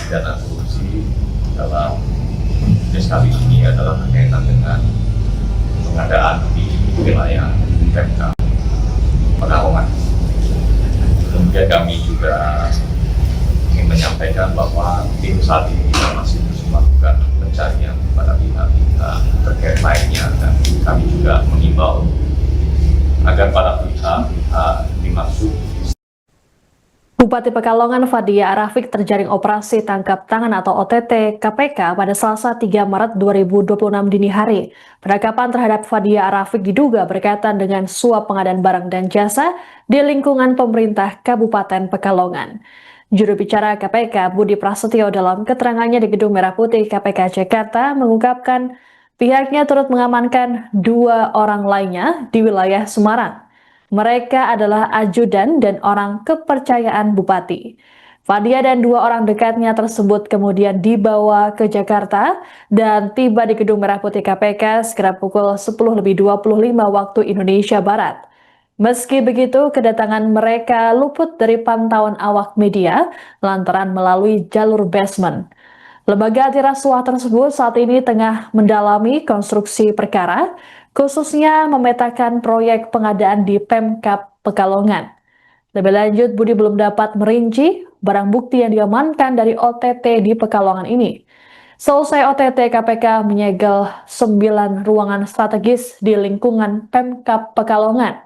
pidana korupsi dalam kes kali ini adalah berkaitan dengan pengadaan di wilayah Pemkab Pekalongan. Kemudian kami juga ingin menyampaikan bahwa tim saat ini masih terus melakukan pencarian pada pihak-pihak terkait lainnya, dan kami juga mengimbau agar para pihak dimaksud. Bupati Pekalongan Fadia Arafik terjaring operasi tangkap tangan atau OTT KPK pada Selasa 3 Maret 2026 dini hari. Penangkapan terhadap Fadia Arafik diduga berkaitan dengan suap pengadaan barang dan jasa di lingkungan pemerintah Kabupaten Pekalongan. Juru bicara KPK Budi Prasetyo dalam keterangannya di Gedung Merah Putih KPK Jakarta mengungkapkan pihaknya turut mengamankan 2 orang lainnya di wilayah Semarang. Mereka adalah ajudan dan orang kepercayaan Bupati. Fadia dan 2 orang dekatnya tersebut kemudian dibawa ke Jakarta dan tiba di Gedung Merah Putih KPK sekitar pukul 10.25 waktu Indonesia Barat. Meski begitu, kedatangan mereka luput dari pantauan awak media lantaran melalui jalur basement. Lembaga antirasuah tersebut saat ini tengah mendalami konstruksi perkara, khususnya memetakan proyek pengadaan di Pemkab Pekalongan. Lebih lanjut, Budi belum dapat merinci barang bukti yang diamankan dari OTT di Pekalongan ini. Selesai OTT, KPK menyegel 9 ruangan strategis di lingkungan Pemkab Pekalongan.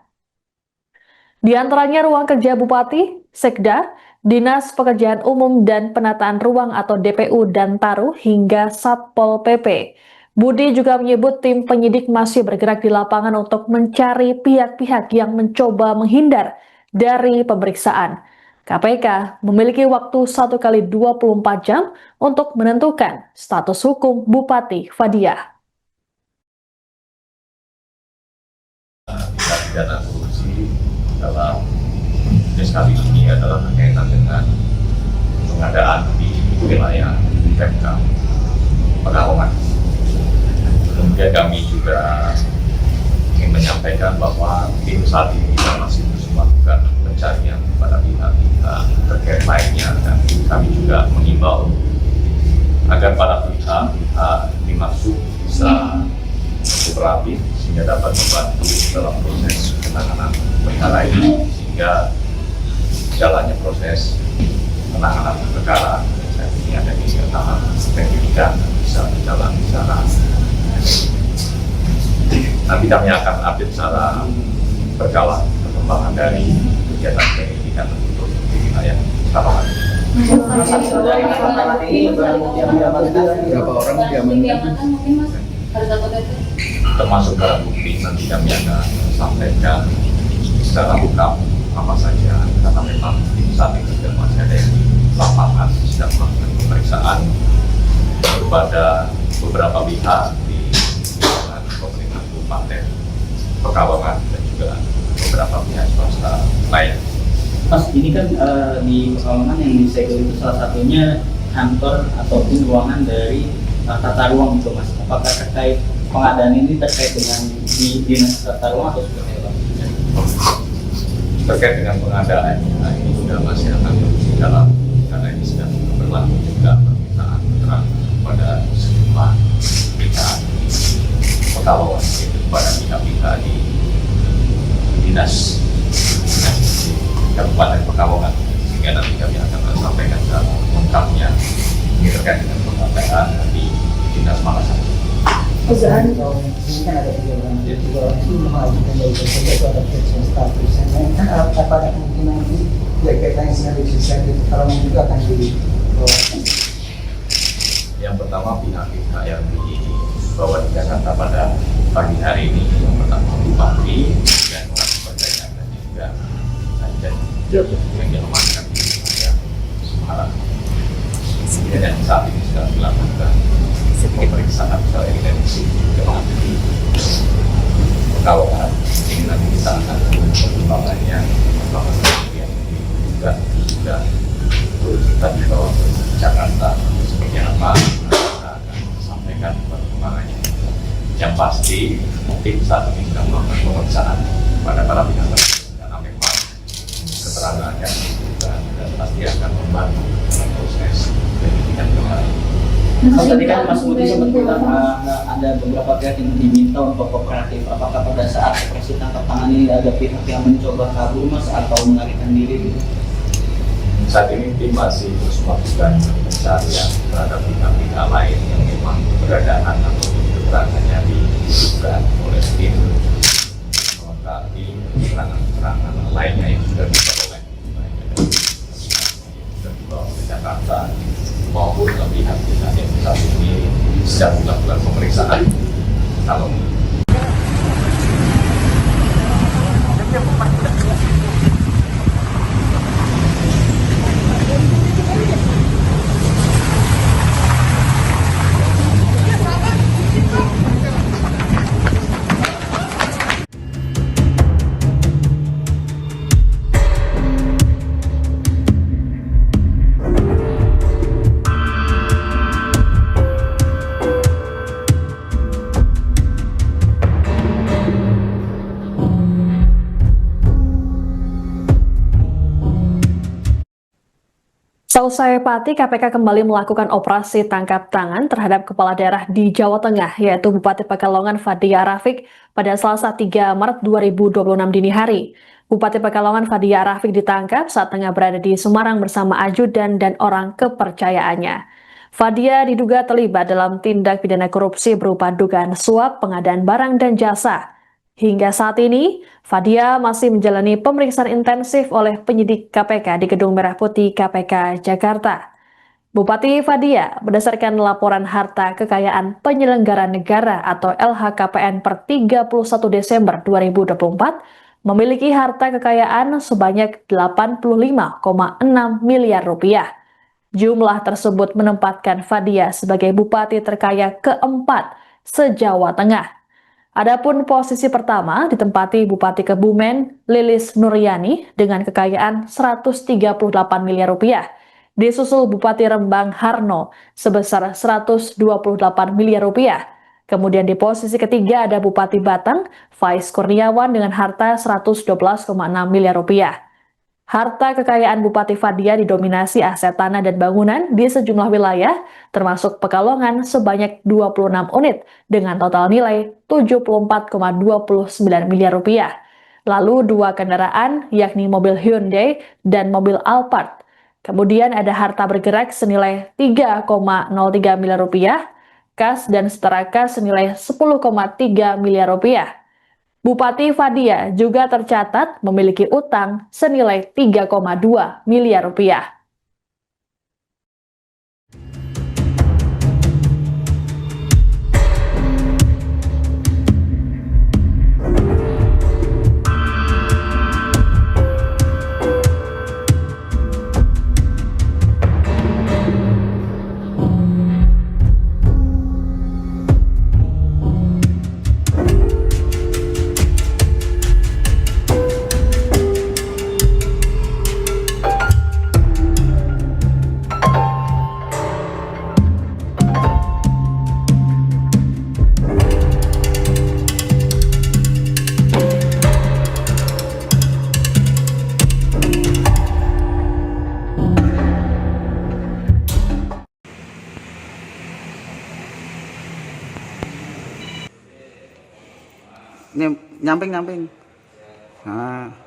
Di antaranya ruang kerja Bupati, Sekda, Dinas Pekerjaan Umum dan Penataan Ruang atau DPU dan Taruh hingga Satpol PP. Budi juga menyebut tim penyidik masih bergerak di lapangan untuk mencari pihak-pihak yang mencoba menghindar dari pemeriksaan. KPK memiliki waktu 1 kali 24 jam untuk menentukan status hukum Bupati Fadia. Tindak pidana korupsi dalam kes kali ini adalah berkaitan dengan pengadaan di wilayah Pemkab Pekalongan. Kemudian kami juga ingin menyampaikan bahwa tim saat ini masih terus melakukan pencarian pada pihak-pihak terkait lainnya, dan kami juga mengimbau agar para pihak dimaksud bisa kooperatif sehingga dapat membantu dalam proses penanganan perkara ini, sehingga jalannya proses penanganan perkara saat ini ada di tahap penyidikan bisa berjalan secara nanti kami akan update secara berkala perkembangan dari kegiatan penyidikan tersebut di wilayah Pekalongan. Berapa orang diamankan? Termasuk barang bukti nanti kami akan sampaikan secara lengkap apa saja, karena memang tim saat ini sudah masih ada yang di lapangan sedang melakukan pemeriksaan kepada beberapa pihak di lingkungan pemerintah Kabupaten Pekalongan dan juga beberapa pihak swasta lain. Mas, ini kan di Pekalongan yang disegel itu salah satunya kantor ataupun ruangan dari tata ruang itu, Mas. Apakah terkait pengadaan ini terkait dengan di dinas tata ruang atau seperti apa? Terkait dengan pengadaannya, ini sudah masih akan terus dalam, karena ini sedang berlangsung juga permintaan keterangan kepada sejumlah pihak di Pekalongan, yaitu kepada pihak-pihak di dinas Kabupaten Pekalongan, sehingga nanti kami akan sampaikan secara lengkapnya ini terkait dengan pengadaan di dinas mana saja. Perusahaan ini kan ada 3 orang, 3 orang itu mengajukan dari bekerja itu ada pensiun status. Dan kan pada kemungkinan ini kaitannya dengan legislatif kalau juga akan dibawa. Yang pertama pihak-pihak yang dibawa di Jakarta pada pagi hari ini, yang pertama Bupati dan orang kepercayaan dan juga dan yang diamankan di wilayah Semarang. Kemudian yang saat ini sedang dilakukan pemeriksaan secara intensif di Pekalongan. Ini nanti kita akan perkembangannya, yang juga kita dibawa ke Jakarta seperti apa, kita akan sampaikan perkembangannya. Yang pasti tim saat ini sedang melakukan pemeriksaan pada para pihak karena memang keterangan yang juga dan pasti akan membantu dalam proses penyidikan Kalau tadi kan Mas Budi sempat bilang ada beberapa pihak yang diminta untuk kooperatif. Apakah pada saat operasi tangkap tangan ini ada pihak yang mencoba kabur Mas atau melarikan diri gitu? Saat ini tim masih terus melakukan pencarian terhadap pihak-pihak lain yang memang keberadaan atau keterangannya diduga oleh tim melengkapi keterangan lainnya yang sudah diperoleh sudah dibawa ke Jakarta maupun ke pihak-pihak yang saat ini sedang melakukan pemeriksaan. Kalau Selesai Pati, KPK kembali melakukan operasi tangkap tangan terhadap kepala daerah di Jawa Tengah, yaitu Bupati Pekalongan Fadia Rafiq pada Selasa 3 Maret 2026 dini hari. Bupati Pekalongan Fadia Rafiq ditangkap saat tengah berada di Semarang bersama ajudan dan orang kepercayaannya. Fadia diduga terlibat dalam tindak pidana korupsi berupa dugaan suap, pengadaan barang dan jasa. Hingga saat ini, Fadia masih menjalani pemeriksaan intensif oleh penyidik KPK di Gedung Merah Putih KPK Jakarta. Bupati Fadia, berdasarkan laporan harta kekayaan penyelenggara negara atau LHKPN per 31 Desember 2024, memiliki harta kekayaan sebanyak 85,6 miliar rupiah. Jumlah tersebut menempatkan Fadia sebagai bupati terkaya keempat se-Jawa Tengah. Adapun posisi pertama ditempati Bupati Kebumen Lilis Nuryani dengan kekayaan 138 miliar rupiah. Disusul Bupati Rembang Harno sebesar 128 miliar rupiah. Kemudian di posisi ketiga ada Bupati Batang Faiz Kurniawan dengan harta 112,6 miliar rupiah. Harta kekayaan Bupati Fadia didominasi aset tanah dan bangunan di sejumlah wilayah, termasuk Pekalongan sebanyak 26 unit dengan total nilai 74,29 miliar rupiah. Lalu 2 kendaraan, yakni mobil Hyundai dan mobil Alphard. Kemudian ada harta bergerak senilai 3,03 miliar rupiah, kas dan setara kas senilai 10,3 miliar rupiah. Bupati Fadia juga tercatat memiliki utang senilai 3,2 miliar rupiah. Ini nyamping. Nah.